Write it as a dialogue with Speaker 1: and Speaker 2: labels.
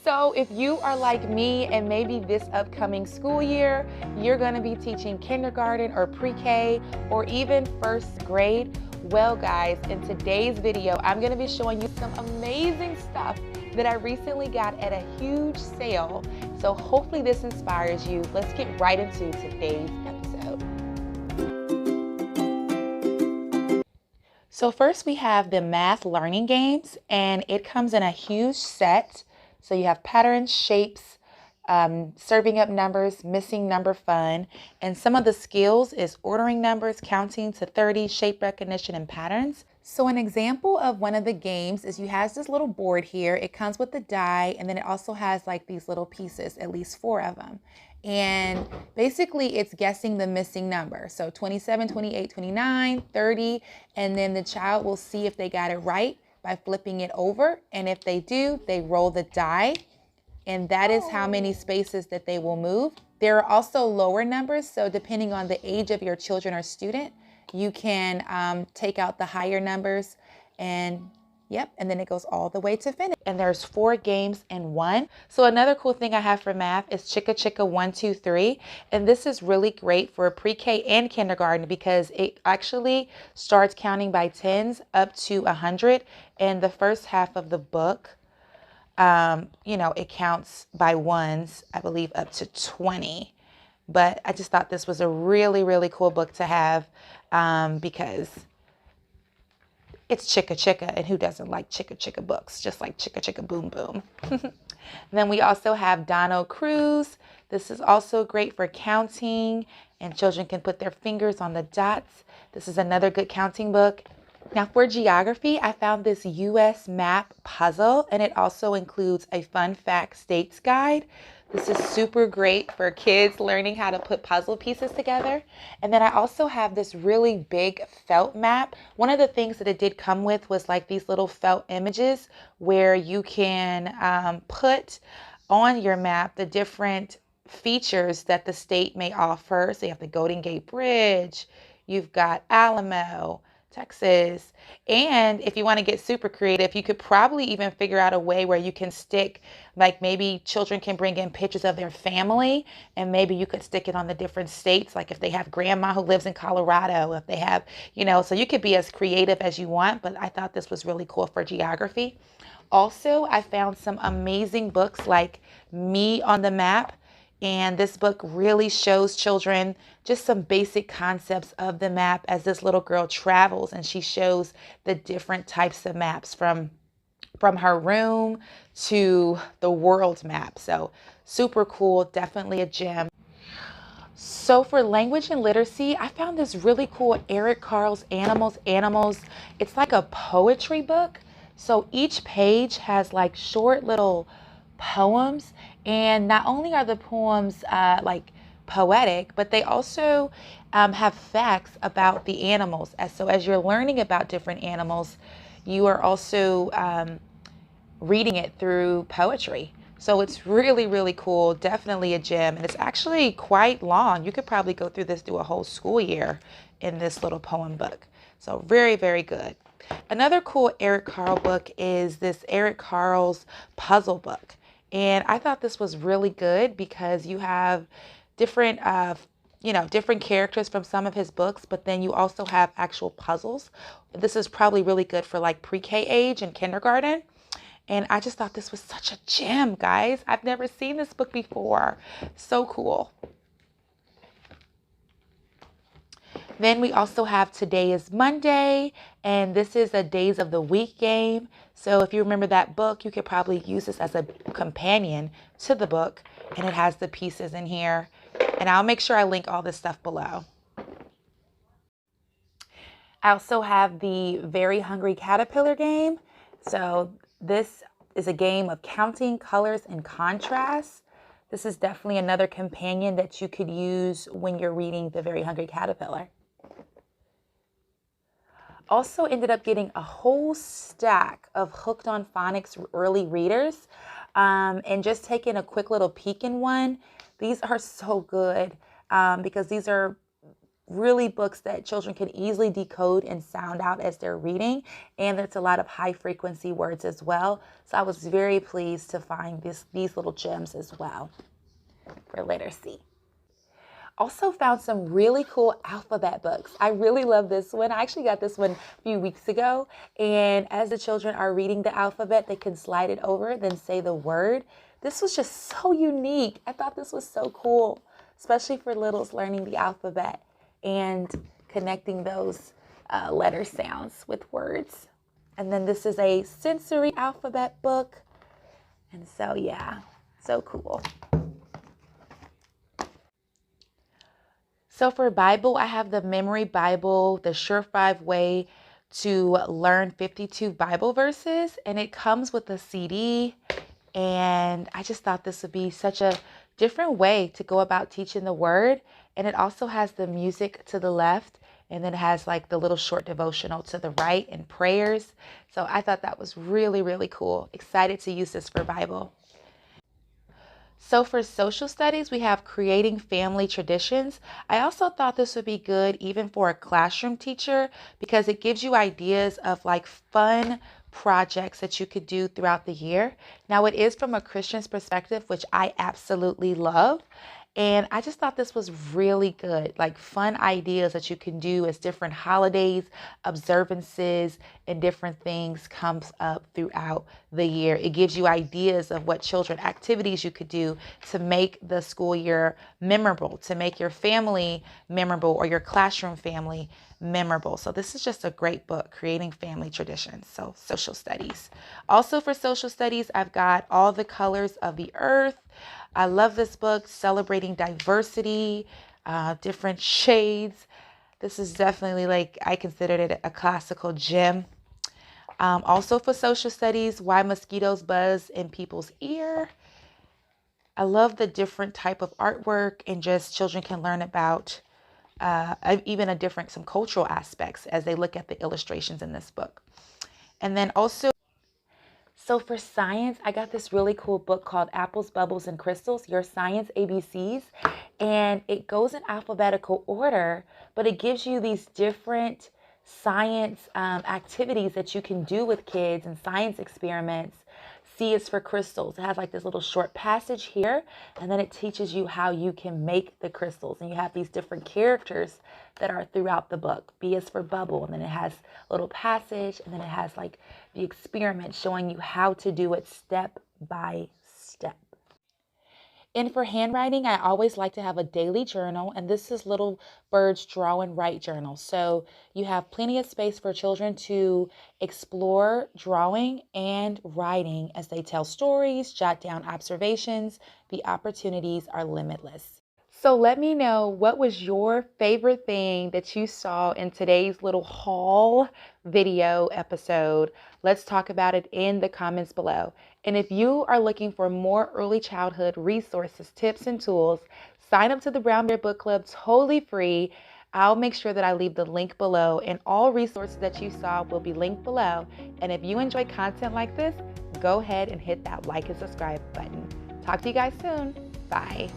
Speaker 1: So if you are like me and maybe this upcoming school year, you're gonna be teaching kindergarten or pre-K or even first grade, well guys, in today's video, I'm gonna be showing you some amazing stuff that I recently got at a huge sale. So hopefully this inspires you. Let's get right into today's episode. So first we have the math learning games, and it comes in a huge set. So you have patterns, shapes, serving up numbers, missing number fun, and some of the skills is ordering numbers, counting to 30, shape recognition, and patterns. So an example of one of the games is you have this little board here. It comes with the die, and then it also has like these little pieces, at least 4 of them. And basically it's guessing the missing number. So 27, 28, 29, 30, and then the child will see if they got it right by flipping it over. And if they do, they roll the die. And that is how many spaces that they will move. There are also lower numbers. So depending on the age of your children or student, you can take out the higher numbers and and then it goes all the way to finish. And there's 4 games in one. So another cool thing I have for math is Chicka Chicka 1, 2, 3. And this is really great for pre-K and kindergarten because it actually starts counting by tens up to 100. And the first half of the book, it counts by ones, I believe up to 20. But I just thought this was a really, really cool book to have because it's Chicka Chicka, and who doesn't like Chicka Chicka books? Just like Chicka Chicka Boom Boom. Then we also have Dono Cruise. This is also great for counting, and children can put their fingers on the dots. This is another good counting book. Now for geography, I found this U.S. map puzzle, and it also includes a fun fact states guide. This is super great for kids learning how to put puzzle pieces together. And then I also have this really big felt map. One of the things that it did come with was like these little felt images where you can put on your map the different features that the state may offer. So you have the Golden Gate Bridge, you've got Alamo, Texas. And if you want to get super creative, you could probably even figure out a way where you can stick, like maybe children can bring in pictures of their family, and maybe you could stick it on the different states. Like if they have grandma who lives in Colorado, if they have, so you could be as creative as you want, but I thought this was really cool for geography. Also, I found some amazing books like Me on the Map. And this book really shows children just some basic concepts of the map as this little girl travels, and she shows the different types of maps from her room to the world map. So super cool, definitely a gem. So for language and literacy, I found this really cool Eric Carle's Animals. It's like a poetry book. So each page has like short little poems, and not only are the poems like poetic, but they also have facts about the animals. So as you're learning about different animals, you are also reading it through poetry. So it's really, really cool, definitely a gem, and it's actually quite long. You could probably go through a whole school year in this little poem book. So very, very good. Another cool Eric Carle book is this Eric Carle's puzzle book. And I thought this was really good because you have different, different characters from some of his books, but then you also have actual puzzles. This is probably really good for like pre-K age and kindergarten. And I just thought this was such a gem, guys. I've never seen this book before. So cool. Then we also have Today is Monday, and this is a Days of the Week game. So if you remember that book, you could probably use this as a companion to the book, and it has the pieces in here. And I'll make sure I link all this stuff below. I also have the Very Hungry Caterpillar game. So this is a game of counting colors and contrasts. This is definitely another companion that you could use when you're reading The Very Hungry Caterpillar. Also ended up getting a whole stack of Hooked on Phonics early readers and just taking a quick little peek in one. These are so good because these are really books that children can easily decode and sound out as they're reading. And it's a lot of high frequency words as well. So I was very pleased to find these little gems as well for literacy. Also found some really cool alphabet books. I really love this one. I actually got this one a few weeks ago. And as the children are reading the alphabet, they can slide it over, then say the word. This was just so unique. I thought this was so cool, especially for littles learning the alphabet and connecting those letter sounds with words. And then this is a sensory alphabet book. And so, yeah, so cool. So for Bible, I have the Memory Bible, the Surefire Way to Learn 52 Bible Verses, and it comes with a CD. And I just thought this would be such a different way to go about teaching the word. And it also has the music to the left, and then it has like the little short devotional to the right and prayers. So I thought that was really, really cool. Excited to use this for Bible. So for social studies, we have Creating Family Traditions. I also thought this would be good even for a classroom teacher because it gives you ideas of like fun projects that you could do throughout the year. Now it is from a Christian's perspective, which I absolutely love. And I just thought this was really good, like fun ideas that you can do as different holidays, observances, and different things comes up throughout the year. It gives you ideas of what children activities you could do to make the school year memorable, to make your family memorable or your classroom family memorable. So this is just a great book, Creating Family Traditions. So social studies. Also for social studies, I've got All the Colors of the Earth. I love this book, celebrating diversity, different shades. This is definitely like, I considered it a classical gem. Also for social studies, Why Mosquitoes Buzz in People's Ear. I love the different type of artwork and just children can learn about even some cultural aspects as they look at the illustrations in this book. And then also, so for science, I got this really cool book called Apples, Bubbles, and Crystals, Your Science ABCs. And it goes in alphabetical order, but it gives you these different science activities that you can do with kids and science experiments. C is for crystals. It has like this little short passage here, and then it teaches you how you can make the crystals. And you have these different characters that are throughout the book. B is for bubble, and then it has a little passage, and then it has like the experiment showing you how to do it step by step. And for handwriting, I always like to have a daily journal, and this is Little Bird's Draw and Write Journal. So you have plenty of space for children to explore drawing and writing as they tell stories, jot down observations. The opportunities are limitless. So let me know, what was your favorite thing that you saw in today's little haul video episode? Let's talk about it in the comments below. And if you are looking for more early childhood resources, tips, and tools, sign up to the Brown Bear Book Club totally free. I'll make sure that I leave the link below, and all resources that you saw will be linked below. And if you enjoy content like this, go ahead and hit that like and subscribe button. Talk to you guys soon. Bye.